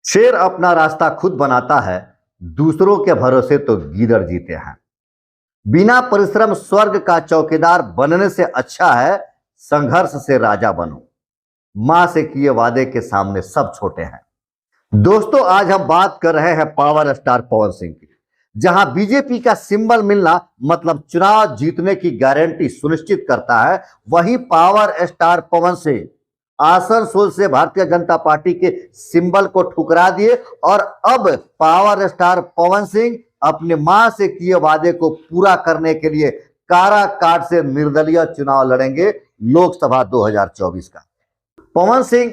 शेर अपना रास्ता खुद बनाता है, दूसरों के भरोसे तो गीदड़ जीते हैं। बिना परिश्रम स्वर्ग का चौकीदार बनने से अच्छा है संघर्ष से राजा बनो। मां से किए वादे के सामने सब छोटे हैं। दोस्तों, आज हम बात कर रहे हैं पावर स्टार पवन सिंह की। जहां बीजेपी का सिंबल मिलना मतलब चुनाव जीतने की गारंटी सुनिश्चित करता है, वहीं पावर स्टार पवन सिंह आसनसोल से भारतीय जनता पार्टी के सिंबल को ठुकरा दिए और अब पावर स्टार पवन सिंह अपने मां से किए वादे को पूरा करने के लिए काराकाट से निर्दलीय चुनाव लड़ेंगे लोकसभा 2024 का। पवन सिंह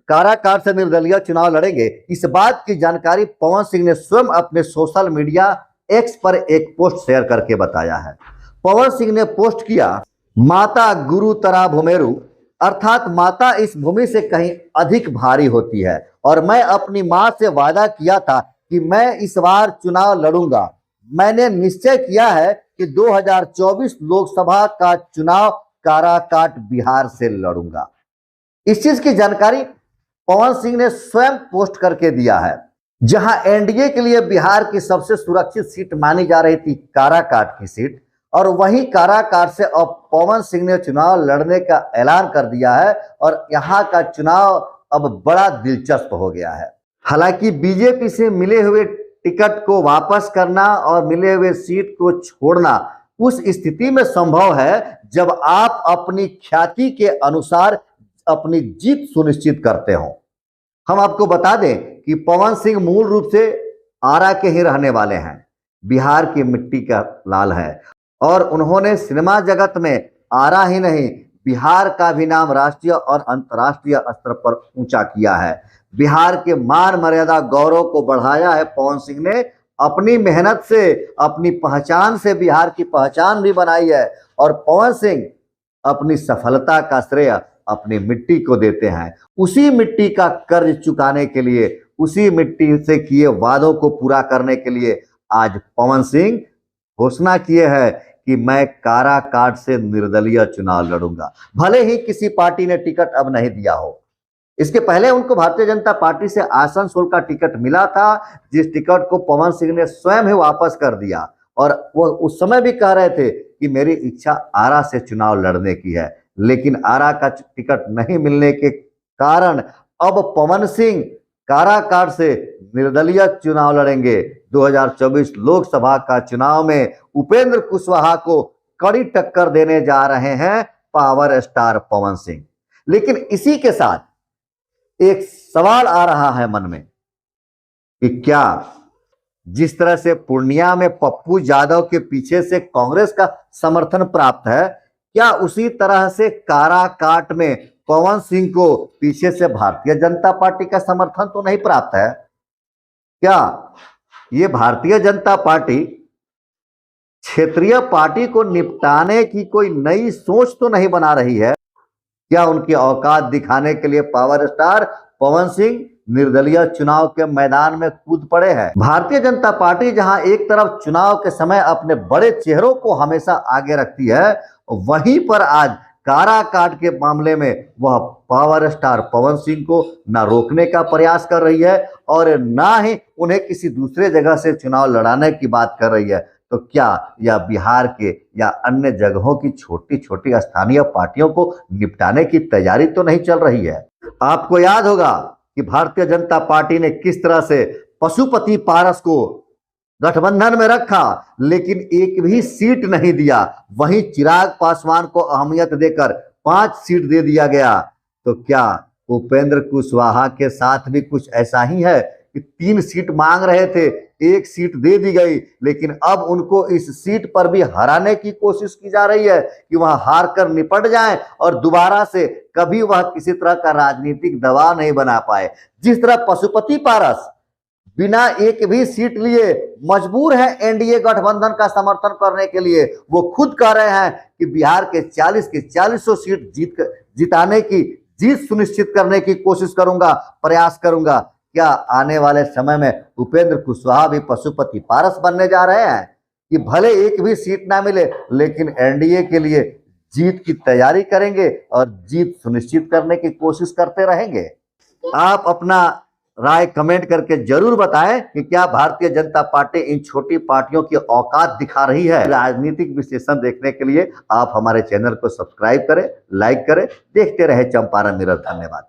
काराकाट से निर्दलीय चुनाव लड़ेंगे, इस बात की जानकारी पवन सिंह ने स्वयं अपने सोशल मीडिया एक्स पर एक पोस्ट शेयर करके बताया है। पवन सिंह ने पोस्ट किया, माता गुरु तरा भूमेरु, अर्थात माता इस भूमि से कहीं अधिक भारी होती है और मैं अपनी मां से वादा किया था कि मैं इस बार चुनाव लड़ूंगा। मैंने निश्चय किया है कि 2024 लोकसभा का चुनाव काराकाट बिहार से लड़ूंगा। इस चीज की जानकारी पवन सिंह ने स्वयं पोस्ट करके दिया है। जहां एनडीए के लिए बिहार की सबसे सुरक्षित सीट मानी जा रही थी काराकाट की सीट, और वहीं काराकाट से अब पवन सिंह ने चुनाव लड़ने का ऐलान कर दिया है और यहां का चुनाव अब बड़ा दिलचस्प हो गया है। हालांकि बीजेपी से मिले हुए टिकट को वापस करना और मिले हुए सीट को छोड़ना उस स्थिति में संभव है जब आप अपनी ख्याति के अनुसार अपनी जीत सुनिश्चित करते हो। हम आपको बता दें कि पवन सिंह मूल रूप से आरा के ही रहने वाले हैं, बिहार की मिट्टी का लाल है और उन्होंने सिनेमा जगत में आरा ही नहीं बिहार का भी नाम राष्ट्रीय और अंतर्राष्ट्रीय स्तर पर ऊंचा किया है। बिहार के मान मर्यादा गौरव को बढ़ाया है। पवन सिंह ने अपनी मेहनत से, अपनी पहचान से बिहार की पहचान भी बनाई है और पवन सिंह अपनी सफलता का श्रेय अपनी मिट्टी को देते हैं। उसी मिट्टी का कर्ज चुकाने के लिए, उसी मिट्टी से किए वादों को पूरा करने के लिए आज पवन सिंह घोषणा किए हैं कि मैं काराकाट से निर्दलीय चुनाव लड़ूंगा। भले ही किसी पार्टी ने टिकट अब नहीं दिया हो, इसके पहले उनको भारतीय जनता पार्टी से आसनसोल का टिकट मिला था, जिस टिकट को पवन सिंह ने स्वयं ही वापस कर दिया और वो उस समय भी कह रहे थे कि मेरी इच्छा आरा से चुनाव लड़ने की है, लेकिन आरा का टिकट नहीं मिलने के कारण अब पवन सिंह काराकाट से निर्दलीय चुनाव लड़ेंगे। 2024 लोकसभा का चुनाव में उपेंद्र कुशवाहा को कड़ी टक्कर देने जा रहे हैं पावर स्टार पवन सिंह। लेकिन इसी के साथ एक सवाल आ रहा है मन में कि क्या जिस तरह से पूर्णिया में पप्पू यादव के पीछे से कांग्रेस का समर्थन प्राप्त है, क्या उसी तरह से काराकाट में पवन सिंह को पीछे से भारतीय जनता पार्टी का समर्थन तो नहीं प्राप्त है? क्या ये भारतीय जनता पार्टी क्षेत्रीय पार्टी को निपटाने की कोई नई सोच तो नहीं बना रही है? क्या उनकी औकात दिखाने के लिए पावर स्टार पवन सिंह निर्दलीय चुनाव के मैदान में कूद पड़े हैं? भारतीय जनता पार्टी जहां एक तरफ चुनाव के समय अपने बड़े चेहरों को हमेशा आगे रखती है, वहीं पर आज काराकाट के मामले में वह पावर स्टार पवन सिंह को न रोकने का प्रयास कर रही है और ना ही उन्हें किसी दूसरे जगह से चुनाव लड़ाने की बात कर रही है। तो क्या यह बिहार के या अन्य जगहों की छोटी छोटी स्थानीय पार्टियों को निपटाने की तैयारी तो नहीं चल रही है? आपको याद होगा कि भारतीय जनता पार्टी ने किस तरह से पशुपति पारस को गठबंधन में रखा लेकिन एक भी सीट नहीं दिया। वहीं चिराग पासवान को अहमियत देकर 5 सीट दे दिया गया। तो क्या उपेंद्र कुशवाहा के साथ भी कुछ ऐसा ही है कि 3 सीट मांग रहे थे, 1 सीट दे दी गई, लेकिन अब उनको इस सीट पर भी हराने की कोशिश की जा रही है कि वह हार कर निपट जाएं और दोबारा से कभी वह किसी तरह का राजनीतिक दबाव नहीं बना पाए। जिस तरह पशुपति पारस बिना एक भी सीट लिए मजबूर है एनडीए गठबंधन का समर्थन करने के लिए, वो खुद कह रहे हैं कि बिहार के 40 की 40 सीट जिताने की, जीत सुनिश्चित करने की कोशिश करूंगा, प्रयास करूंगा। क्या आने वाले समय में उपेंद्र कुशवाहा भी पशुपति पारस बनने जा रहे हैं कि भले एक भी सीट ना मिले लेकिन एनडीए के लिए जीत की तैयारी करेंगे और जीत सुनिश्चित करने की कोशिश करते रहेंगे? आप अपना राय कमेंट करके जरूर बताएं कि क्या भारतीय जनता पार्टी इन छोटी पार्टियों की औकात दिखा रही है। राजनीतिक विश्लेषण देखने के लिए आप हमारे चैनल को सब्सक्राइब करें, लाइक करें, देखते रहे चंपारण मिरर। धन्यवाद।